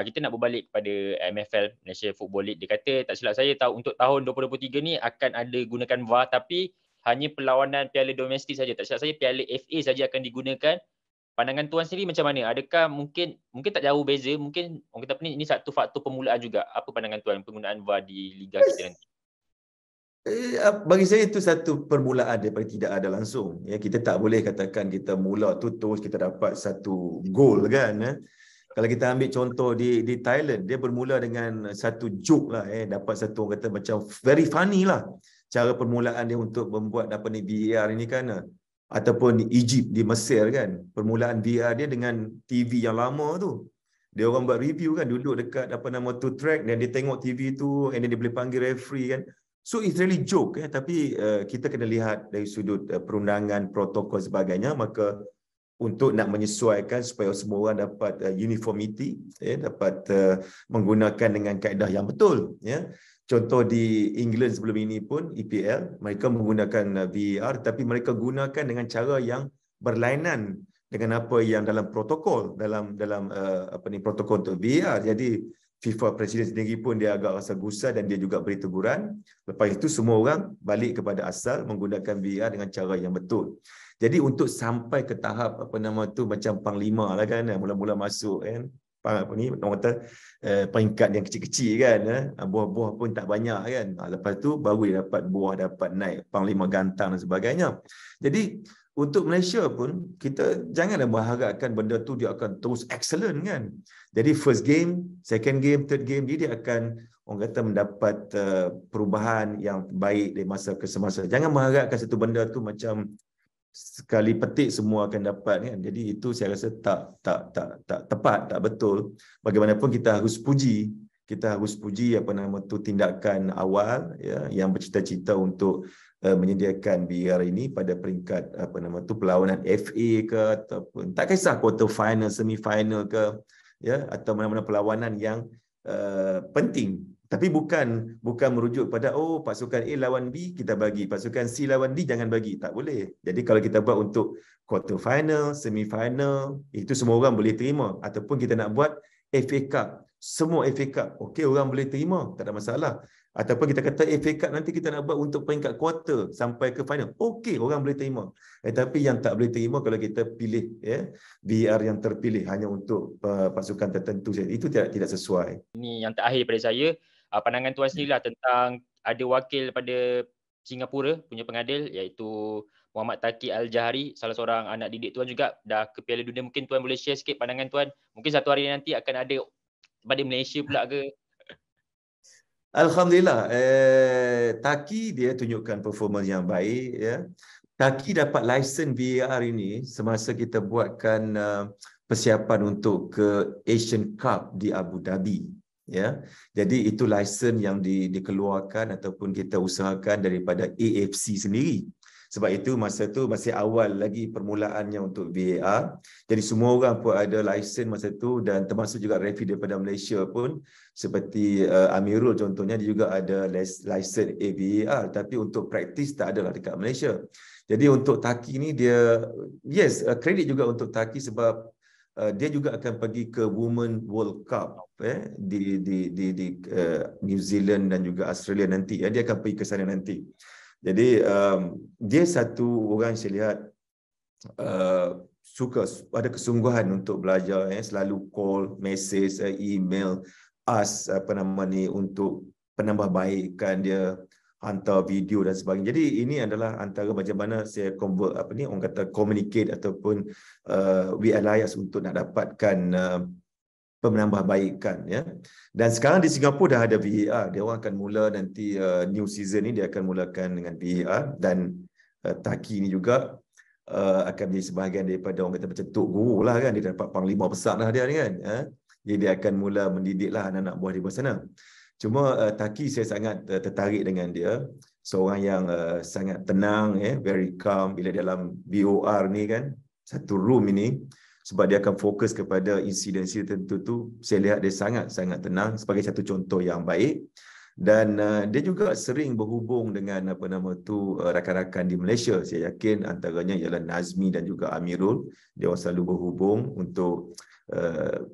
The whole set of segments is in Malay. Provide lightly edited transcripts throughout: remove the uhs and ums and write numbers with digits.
kita nak berbalik kepada MFL, Malaysia Football League. Dia kata tak silap saya untuk tahun 2023 ni akan ada gunakan VAR, tapi hanya perlawanan piala domestik saja. Tak silap saya piala FA saja akan digunakan. Pandangan tuan sendiri macam mana? Adakah mungkin tak jauh beza, mungkin orang kata apa ni, ini satu faktor permulaan juga. Apa pandangan tuan penggunaan VAR di liga kita nanti? Bagi saya itu satu permulaan daripada tidak ada langsung. Ya, kita tak boleh katakan kita mula tu terus kita dapat satu gol kan. Kalau kita ambil contoh di Thailand, dia bermula dengan satu joke lah, dapat satu orang kata macam very funny lah cara permulaan dia untuk membuat apa ni VAR ini kan. Ataupun di Egypt, di Mesir kan, permulaan VAR dia dengan TV yang lama tu. Dia orang buat review kan, duduk dekat apa nama tu track dan dia tengok TV tu and then dia boleh panggil referee kan. So it's really joke tapi kita kena lihat dari sudut perundangan, protokol sebagainya, maka untuk nak menyesuaikan supaya semua orang dapat uniformity, dapat menggunakan dengan kaedah yang betul. Contoh di England sebelum ini pun EPL, mereka menggunakan VAR tapi mereka gunakan dengan cara yang berlainan dengan apa yang dalam protokol, dalam apa ni protokol untuk VAR. Jadi FIFA Presiden sendiri pun dia agak rasa gusar dan dia juga beri teguran. Lepas itu semua orang balik kepada asal menggunakan VAR dengan cara yang betul. Jadi untuk sampai ke tahap apa nama tu macam panglima lah kan, mula-mula masuk kan, apa ni orang kata peringkat yang kecil-kecil kan, buah-buah pun tak banyak kan. Lepas tu baru dia dapat buah, dapat naik panglima gantang dan sebagainya. Jadi untuk Malaysia pun kita janganlah mengharapkan benda tu dia akan terus excellent kan. Jadi first game, second game, third game dia akan orang kata mendapat perubahan yang baik dari masa ke semasa. Jangan mengharapkan satu benda tu macam sekali petik semua akan dapat kan. Jadi itu saya rasa tak tepat, tak betul. Bagaimanapun kita harus puji apa nama tu tindakan awal yang bercita-cita untuk menyediakan VAR ini pada peringkat apa nama tu perlawanan FA ke ataupun tak kisah quarter final, semi final ke atau mana-mana perlawanan yang penting, tapi bukan merujuk pada pasukan A lawan B kita bagi, pasukan C lawan D jangan bagi, tak boleh. Jadi kalau kita buat untuk quarter final, semi final, itu semua orang boleh terima. Ataupun kita nak buat FA Cup, semua FA Cup, okey orang boleh terima, tak ada masalah. Ataupun kita kata FA Cup nanti kita nak buat untuk peringkat quarter sampai ke final, okey orang boleh terima. Tapi yang tak boleh terima kalau kita pilih VAR yang terpilih hanya untuk pasukan tertentu saja, itu tidak sesuai. Ini yang terakhir pada saya, pandangan tuan sendirilah tentang ada wakil pada Singapura punya pengadil iaitu Muhammad Taqi Al-Jahari, salah seorang anak didik tuan juga, dah ke Piala Dunia. Mungkin tuan boleh share sikit pandangan tuan, mungkin satu hari nanti akan ada pada Malaysia pula ke? Alhamdulillah, Taqi dia tunjukkan performance yang baik Taqi dapat lesen VAR ini semasa kita buatkan persiapan untuk ke Asian Cup di Abu Dhabi. Jadi itu lesen yang dikeluarkan ataupun kita usahakan daripada AFC sendiri. Sebab itu masa tu masih awal lagi permulaannya untuk VAR. Jadi semua orang pun ada lesen masa tu dan termasuk juga referee daripada Malaysia pun seperti Amirul contohnya, dia juga ada lesen VAR, tapi untuk praktis tak adalah dekat Malaysia. Jadi untuk Taqi ni dia kredit juga untuk Taqi sebab dia juga akan pergi ke Women World Cup di New Zealand dan juga Australia nanti. Dia akan pergi ke sana nanti. Jadi dia satu orang saya lihat suka, ada kesungguhan untuk belajar, selalu call, message, email, ask apa nama ni untuk penambahbaikan dia, hantar video dan sebagainya. Jadi ini adalah antara macam mana saya orang kata communicate ataupun we alias untuk nak dapatkan penambahbaikan Dan sekarang di Singapura dah ada VAR. Dia orang akan mula nanti new season ni dia akan mulakan dengan VAR dan Taqi ni juga akan menjadi sebahagian daripada orang kata macam tok guru lah kan, dia dapat panglima besar lah dia ni kan. Jadi dia akan mula mendidiklah anak-anak buah di bawah sana. Cuma Taqi saya sangat tertarik dengan dia. Seorang yang sangat tenang, very calm bila dalam VOR ni kan, satu room ini. Sebab dia akan fokus kepada insiden tertentu tu, saya lihat dia sangat-sangat tenang sebagai satu contoh yang baik. Dan dia juga sering berhubung dengan rakan-rakan di Malaysia. Saya yakin antaranya ialah Nazmi dan juga Amirul. Dia orang selalu berhubung untuk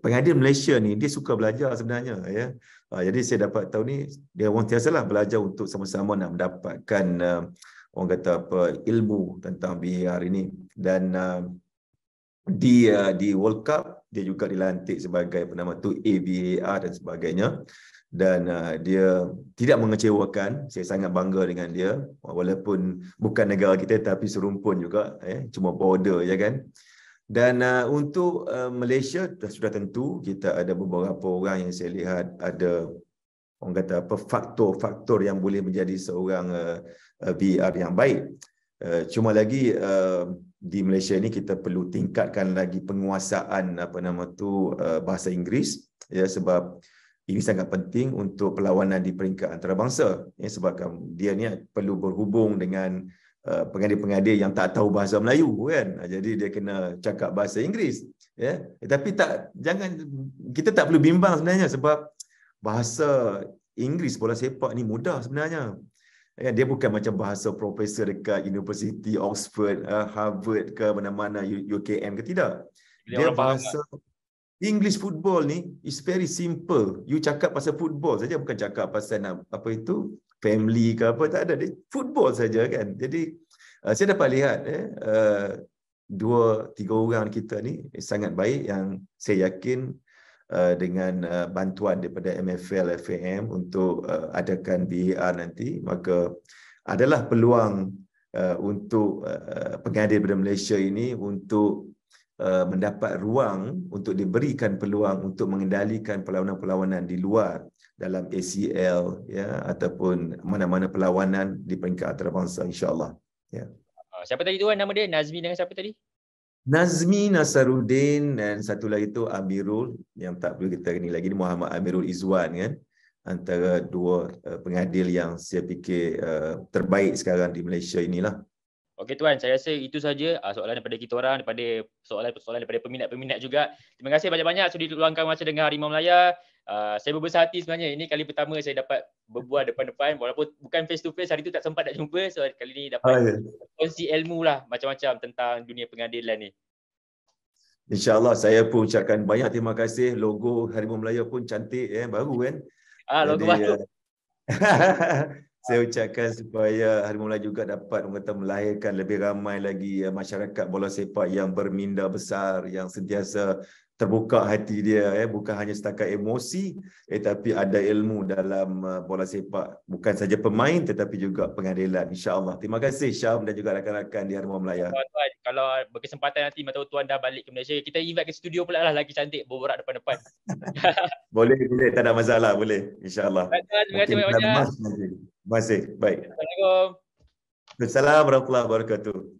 pengadil Malaysia ni, dia suka belajar sebenarnya, ya. Jadi saya dapat tahu ni dia orang tiasalah belajar untuk sama-sama nak mendapatkan orang kata ilmu tentang VAR ini. Dan di World Cup dia juga dilantik sebagai AVAR dan sebagainya. Dan dia tidak mengecewakan. Saya sangat bangga dengan dia, walaupun bukan negara kita tapi serumpun juga, cuma border je kan. Dan untuk Malaysia sudah tentu kita ada beberapa orang yang saya lihat ada orang kata faktor-faktor yang boleh menjadi seorang VAR yang baik. Cuma lagi di Malaysia ni kita perlu tingkatkan lagi penguasaan bahasa Inggeris, ya, sebab ini sangat penting untuk perlawanan di peringkat antarabangsa, ya, sebab dia ni perlu berhubung dengan pengadil-pengadil yang tak tahu bahasa Melayu kan. Jadi dia kena cakap bahasa Inggeris, ya. Tapi kita tak perlu bimbang sebenarnya, sebab bahasa Inggeris bola sepak ni mudah sebenarnya. Dia bukan macam bahasa profesor dekat University Oxford, Harvard ke mana-mana, UKM ke, tidak. Dia bahasa English football ni is very simple. You cakap pasal football saja, bukan cakap pasal family ke apa, tak ada. Dia football saja kan. Jadi saya dapat lihat 2-3 orang kita ni sangat baik, yang saya yakin dengan bantuan daripada MFL FAM untuk adakan VAR nanti, maka adalah peluang untuk pengadil daripada Malaysia ini untuk mendapat ruang, untuk diberikan peluang untuk mengendalikan perlawanan-perlawanan di luar dalam ACL, ya, ataupun mana-mana perlawanan di peringkat antarabangsa, insya-Allah, ya. Siapa tadi tuan nama dia? Nazmi dengan siapa tadi? Nazmi Nasaruddin, dan satu lagi tu Amirul, yang tak perlu kita ni lagi, ni Muhammad Amirul Izwan kan. Antara dua pengadil yang saya fikir terbaik sekarang di Malaysia inilah. Okey tuan, saya rasa itu saja soalan daripada kita orang, daripada soalan daripada peminat-peminat juga. Terima kasih banyak-banyak sudah diluangkan masa dengan Harimau Melaya. Saya berbesar hati sebenarnya. Ini kali pertama saya dapat berbual depan-depan, walaupun bukan face to face, hari tu tak sempat nak jumpa. So kali ni dapat kongsi ilmu lah macam-macam tentang dunia pengadilan ni. InsyaAllah, saya pun ucapkan banyak terima kasih. Logo Harimau Melaya pun cantik, baru kan. Logo baru. Saya ucapkan supaya Harimau Melaya juga dapat melahirkan lebih ramai lagi masyarakat bola sepak yang berminda besar, yang sentiasa terbuka hati dia, bukan hanya setakat emosi, tapi ada ilmu dalam bola sepak, bukan saja pemain tetapi juga pengadilan, insya-Allah. Terima kasih Syam dan juga rakan-rakan di Harimau Melaya. Tuan, kalau berkesempatan nanti tahu tuan dah balik ke Malaysia, kita invite ke studio pula lah, lagi cantik berborak depan-depan. Boleh, tak ada masalah, boleh, insya-Allah. Terima kasih banyak-banyak. Terima kasih. Baik. Assalamualaikum. Assalamualaikum warahmatullahi wabarakatuh.